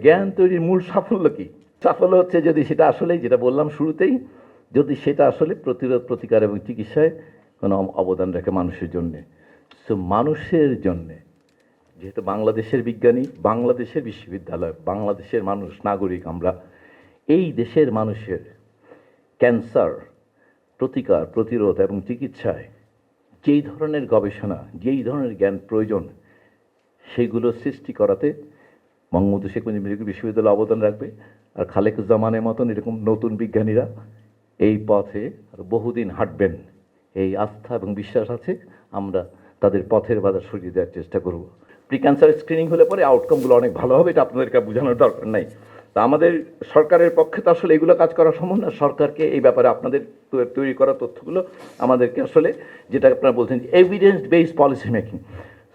জ্ঞান তৈরির মূল সাফল্য কি? সাফল্য হচ্ছে যদি সেটা আসলেই, যেটা বললাম শুরুতেই, যদি সেটা আসলে প্রতিরোধ, প্রতিকার এবং চিকিৎসায় কোনো অবদান রাখে মানুষের জন্যে। সো মানুষের জন্যে, যেহেতু বাংলাদেশের বিজ্ঞানী, বাংলাদেশের বিশ্ববিদ্যালয়, বাংলাদেশের মানুষ, নাগরিক আমরা, এই দেশের মানুষের ক্যান্সার প্রতিকার, প্রতিরোধ এবং চিকিৎসায় যেই ধরনের গবেষণা, যেই ধরনের জ্ঞান প্রয়োজন, সেগুলো সৃষ্টি করাতে বঙ্গবন্ধু শেখ মুজিবুর বিশ্ববিদ্যালয় অবদান রাখবে। আর খালেকুজ্জামানের মতন এরকম নতুন বিজ্ঞানীরা এই পথে আর বহুদিন হাঁটবেন, এই আস্থা এবং বিশ্বাস আছে। আমরা তাদের পথের বাধা সরিয়ে দেওয়ার চেষ্টা করব। প্রি ক্যান্সার স্ক্রিনিং হলে পরে আউটকামগুলো অনেক ভালো হবে, এটা আপনাদেরকে বোঝানোর দরকার নাই। তা আমাদের সরকারের পক্ষে তো আসলে এগুলো কাজ করা সম্ভব না। সরকারকে এই ব্যাপারে আপনাদের তৈরি করা তথ্যগুলো আমাদেরকে আসলে, যেটা আপনারা বলছেন এভিডেন্স বেসড পলিসি মেকিং,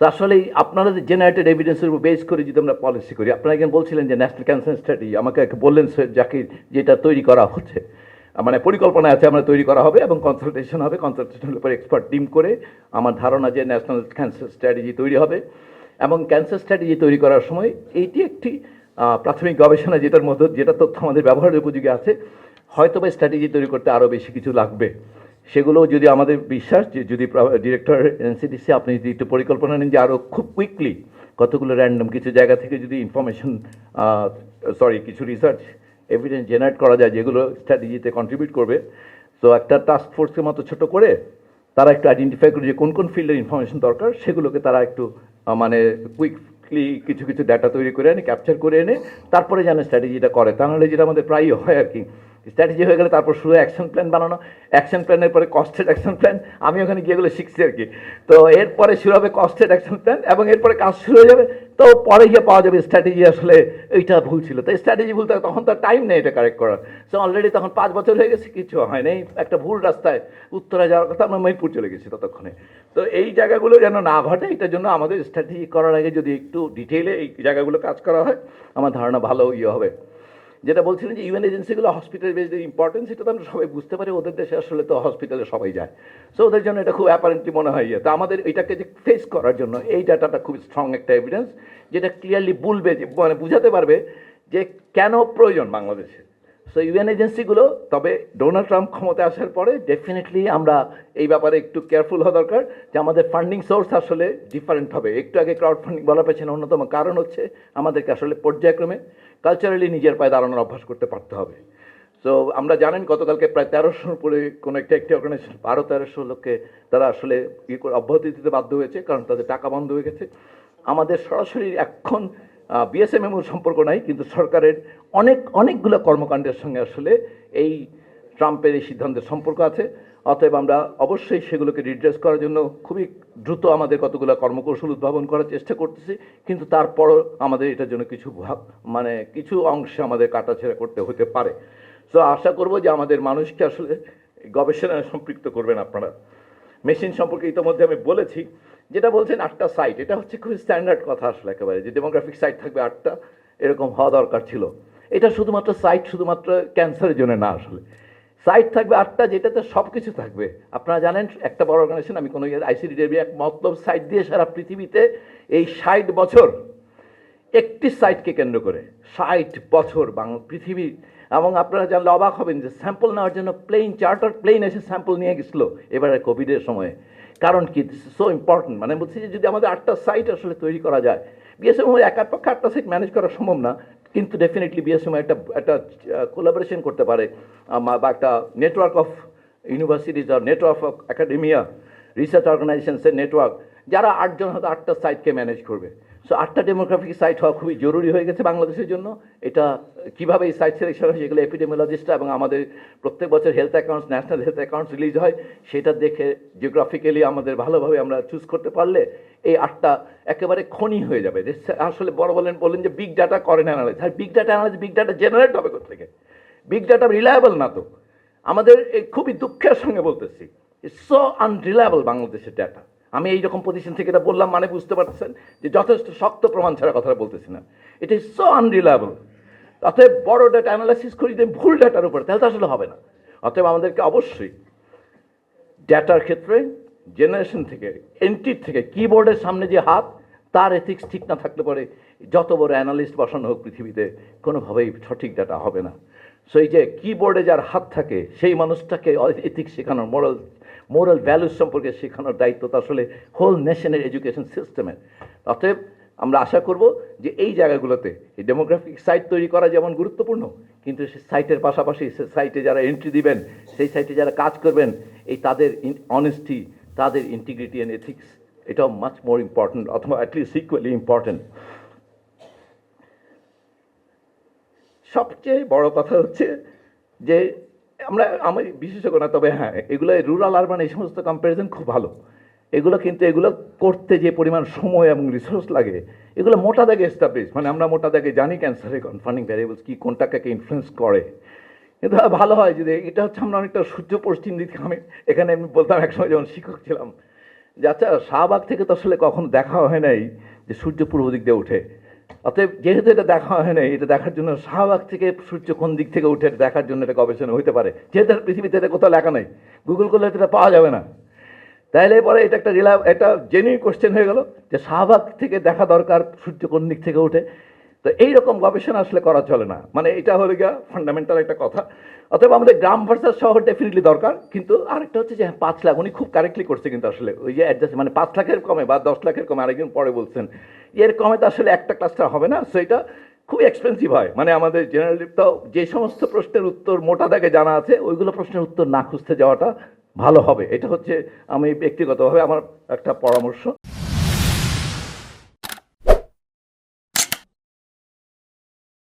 আসলেই আপনারা যে জেনারেটেড এভিডেন্সের উপর বেস করে যদি আমরা পলিসি করি, আপনারা একজন বলছিলেন যে ন্যাশনাল ক্যান্সার স্ট্র্যাটেজি, আমাকে বললেন যাকে যেটা তৈরি করা হচ্ছে, মানে পরিকল্পনা আছে, আমরা তৈরি করা হবে এবং কনসালটেশন হবে, কনসালটেশনের উপর এক্সপার্ট টিম করে আমার ধারণা যে ন্যাশনাল ক্যান্সার স্ট্র্যাটেজি তৈরি হবে। এবং ক্যান্সার স্ট্র্যাটেজি তৈরি করার সময় এইটি একটি প্রাথমিক গবেষণা, যেটার মধ্যে যেটা তথ্য আমাদের ব্যবহারের উপযোগী আছে, হয়তো বা স্ট্র্যাটেজি তৈরি করতে আরও বেশি কিছু লাগবে। সেগুলো যদি আমাদের বিশ্বাস যে যদি ডিরেক্টর এনসিডিসি আপনি যদি একটু পরিকল্পনা নেন যে আরও খুব কুইকলি কতগুলো র্যান্ডম কিছু জায়গা থেকে যদি ইনফরমেশন কিছু রিসার্চ এভিডেন্স জেনারেট করা যায় যেগুলো স্ট্র্যাটেজিতে কন্ট্রিবিউট করবে, তো একটা টাস্ক ফোর্সের মতো ছোটো করে তারা একটু আইডেন্টিফাই করে যে কোন কোন ফিল্ডের ইনফরমেশন দরকার, সেগুলোকে তারা একটু মানে কুইকলি কিছু কিছু ডাটা তৈরি করে এনে, ক্যাপচার করে এনে তারপরে যেন স্ট্র্যাটেজিটা করে। তা নাহলে যেটা আমাদের প্রায়ই হয় আর কি, স্ট্র্যাটেজি হয়ে গেলে তারপর শুধু অ্যাকশন প্ল্যান বানানো, অ্যাকশন প্ল্যানের পরে কস্টেড অ্যাকশন প্ল্যান। আমি ওখানে গিয়ে এগুলো শিখছি আর কি। তো এরপরে শুরু হবে কস্টেড অ্যাকশন প্ল্যান এবং এরপরে কাজ শুরু হয়ে যাবে, তো পরে গিয়ে পাওয়া যাবে স্ট্র্যাটেজি আসলে এইটা ভুল ছিল। তো স্ট্র্যাটেজি ভুল থাকে, তখন তার টাইম নেই এটা কারেক্ট করার। সো অলরেডি তখন 5 বছর হয়ে গেছে, কিছু হয় নাই, একটা ভুল রাস্তায় উত্তরে যাওয়ার কথা, আমরা মহিপুর চলে গেছি ততক্ষণে। তো এই জায়গাগুলো যেন না ঘটে, এটার জন্য আমাদের স্ট্র্যাটেজি করার আগে যদি একটু ডিটেইলে এই জায়গাগুলো কাজ করা হয়, আমার ধারণা ভালো হবে। যেটা বলছিলেন যে ইউএন এজেন্সিগুলো হসপিটাল বেসড ইম্পর্টেন্স, সেটা তো আমরা সবাই বুঝতে পারি, ওদের দেশে আসলে তো হসপিটালে সবাই যায়। সো ওদের জন্য এটা খুব অ্যাপারেন্টলি মনে হয়। তো আমাদের এটাকে যে ফেস করার জন্য এই ডাটাটা খুব স্ট্রং একটা এভিডেন্স, যেটা ক্লিয়ারলি বলবে, যে মানে বুঝাতে পারবে যে কেন প্রয়োজন বাংলাদেশের। সো ইউএন এজেন্সিগুলো, তবে ডোনাল্ড ট্রাম্প ক্ষমতায় আসার পরে ডেফিনেটলি আমরা এই ব্যাপারে একটু কেয়ারফুল হওয়া দরকার যে আমাদের ফান্ডিং সোর্স আসলে ডিফারেন্ট হবে। একটু আগে ক্রাউড ফান্ডিং বলার পেছনে অন্যতম কারণ হচ্ছে আমাদেরকে আসলে পর্যায়ক্রমে কালচারালি নিজের পায়ে দাঁড়ানোর অভ্যাস করতে পারতে হবে। সো আমরা জানেন গতকালকে প্রায় 1300 উপরে কোনো একটি অর্গানাইজেশন 1200 লোককে তারা আসলে অব্যাহতি দিতে বাধ্য হয়েছে, কারণ তাদের টাকা বন্ধ হয়ে গেছে। আমাদের সরাসরি এখন বিএসএমএমওর সম্পর্ক নাই, কিন্তু সরকারের অনেকগুলো কর্মকাণ্ডের সঙ্গে আসলে এই ট্রাম্পের এই সিদ্ধান্তের সম্পর্ক আছে। অতএব আমরা অবশ্যই সেগুলোকে রিড্রেস করার জন্য খুবই দ্রুত আমাদের কতগুলো কর্মকৌশল উদ্ভাবন করার চেষ্টা করতেছি, কিন্তু তারপরও আমাদের এটার জন্য কিছু কিছু অংশে আমাদের কাটাছেড়া করতে হতে পারে। সো আশা করব যে আমাদের মানুষকে আসলে গবেষণায় সম্পৃক্ত করবেন আপনারা। মেশিন সম্পর্কে ইতিমধ্যে আমি বলেছি, যেটা বলছেন 8টা সাইট, এটা হচ্ছে খুবই স্ট্যান্ডার্ড কথা আসলে একেবারে, যে ডেমোগ্রাফিক সাইট থাকবে 8টা, এরকম হওয়া দরকার ছিল। এটা শুধুমাত্র সাইট শুধুমাত্র ক্যান্সারের জন্য না, আসলে সাইট থাকবে 8টা, যেটাতে সব কিছু থাকবে। আপনারা জানেন একটা বড় অর্গানাইজেশন, আমি কোনো আইসিডিডিআরবি এক মতলব সাইট দিয়ে সারা পৃথিবীতে এই 60 বছর একটি সাইটকে কেন্দ্র করে 60 বছর পৃথিবী, এবং আপনারা জানলে অবাক হবেন যে স্যাম্পল নেওয়ার জন্য চার্টার প্লেন এসে স্যাম্পল নিয়ে গেছিলো এবারে কোভিডের সময়ে। কারণ কি, সো ইম্পর্টেন্ট, মানে বলছি যে যদি আমাদের 8টা সাইট আসলে তৈরি করা যায়, বিএসএমও একার পক্ষে 8টা সাইট ম্যানেজ করা সম্ভব না, কিন্তু ডেফিনেটলি বিএসএমও একটা কোলাবোরেশন করতে পারে, বা একটা নেটওয়ার্ক অফ ইউনিভার্সিটিজ আর নেটওয়ার্ক অফ একাডেমিয়া রিসার্চ অর্গানাইজেশনসের নেটওয়ার্ক, যারা 8 জন হয়তো 8টা সাইটকে ম্যানেজ করবে। সো 8টা ডেমোগ্রাফিক সাইট হওয়া খুবই জরুরি হয়ে গেছে বাংলাদেশের জন্য। এটা কীভাবে এই সাইট সিলেকশন হয়, সেগুলো এপিডেমিওলজিস্টরা এবং আমাদের প্রত্যেক বছর health accounts, national health accounts release হয়, সেটা দেখে জিওগ্রাফিক্যালি আমাদের ভালোভাবে আমরা চুজ করতে পারলে এই 8টা একেবারে খনি হয়ে যাবে। যে আসলে বলেন যে বিগ ডাটা করেন অ্যানালাইজ, আর big data analyse, big data generate হবে কোথেকে? বিগ ডাটা রিলায়েবল না তো। আমাদের এই খুবই দুঃখের সঙ্গে বলতেছি, ইটস সো আনরিলায়েবল বাংলাদেশের ডাটা। আমি এইরকম পজিশন থেকে এটা বললাম, মানে বুঝতে পারছেন যে যথেষ্ট শক্ত প্রমাণ ছাড়া কথা বলতেছি না, ইট ইজ সো আনরিলায়েবল। অতএব বড় ডাটা অ্যানালাইসিস করি যে ভুল ডাটার উপরে, তাহলে তো আসলে হবে না। অতএব আমাদেরকে অবশ্যই ডাটার ক্ষেত্রে জেনারেশন থেকে, এন্ট্রির থেকে, কিবোর্ডের সামনে যে হাত, তার এথিক্স ঠিক না থাকলে পরে যত বড় অ্যানালিস্ট বসানো হোক পৃথিবীতে কোনোভাবেই সঠিক ডাটা হবে না। সো এই যে কিবোর্ডে যার হাত থাকে সেই মানুষটাকে এথিক্স শেখানোর, মোরাল ভ্যালুস সম্পর্কে শেখানোর দায়িত্ব তো আসলে হোল নেশনের এডুকেশন সিস্টেমের। অতএব আমরা আশা করব যে এই জায়গাগুলোতে এই ডেমোগ্রাফিক সাইট তৈরি করা যেমন গুরুত্বপূর্ণ, কিন্তু সেই সাইটের পাশাপাশি সে সাইটে যারা এন্ট্রি দিবেন, সেই সাইটে যারা কাজ করবেন, এই তাদের অনেস্টি, তাদের ইন্টিগ্রিটি অ্যান্ড এথিক্স, এটাও মাচ মোর ইম্পর্টেন্ট, অথবা অ্যাটলিস্ট ইকুয়ালি ইম্পর্টেন্ট। সবচেয়ে বড় কথা হচ্ছে যে আমি বিশেষজ্ঞ না, তবে হ্যাঁ, এগুলো রুরাল আরবান এই সমস্ত কম্প্যারিজন খুব ভালো। এগুলো কিন্তু এগুলো করতে যে পরিমাণ সময় এবং রিসোর্স লাগে, এগুলো মোটা দাগে এস্টাবলিশ, মানে আমরা মোটা দাগে জানি ক্যান্সারে কনফার্মিং ভ্যারিয়েবলস কি, কোনটাকে ইনফ্লুয়েন্স করে। কিন্তু ভালো হয় যদি এটা হচ্ছে আমরা অনেকটা সূর্য পশ্চিম দিকে, আমি এখানে আমি বলতাম একসময় যখন শিক্ষক ছিলাম যে আচ্ছা, শাহবাগ থেকে তো আসলে কখনো দেখা হয় নাই যে সূর্য পূর্ব দিক দিয়ে উঠে। অতএব যেহেতু এটা দেখা হয় নাই, এটা দেখার জন্য শাহবাগ থেকে সূর্য কোন দিক থেকে উঠে দেখার জন্য এটা গবেষণা হতে পারে, যেহেতু পৃথিবীতে এটা কোথাও লেখা নেই, গুগল করলে এটা পাওয়া যাবে না। তাইলে পরে এটা একটা জেনুইন কোশ্চেন হয়ে গেল যে শাহবাগ থেকে দেখা দরকার সূর্য কোন দিক থেকে উঠে। তো এইরকম গবেষণা আসলে করা চলে না, মানে এটা হলে গিয়া ফান্ডামেন্টাল একটা কথা। অতএব আমাদের গ্রাম ভার্সাস শহর ডেফিনেটলি দরকার, কিন্তু আরেকটা হচ্ছে যে 5 লাখ, উনি খুব কারেক্টলি করছে কিন্তু আসলে ওই যে অ্যাডজাস্ট, মানে 5 লাখের কমে বা 10 লাখের কমে, আরেকজন পরে বলছেন এর কমে তো আসলে একটা ক্লাস্টার হবে না, সো এটা খুব এক্সপেন্সিভ হয়। মানে আমাদের জেনারেলি তো যে সমস্ত প্রশ্নের উত্তর মোটা দাগে জানা আছে, ওইগুলো প্রশ্নের উত্তর না খুঁজতে যাওয়াটা ভালো হবে। এটা হচ্ছে আমি ব্যক্তিগতভাবে আমার একটা পরামর্শ।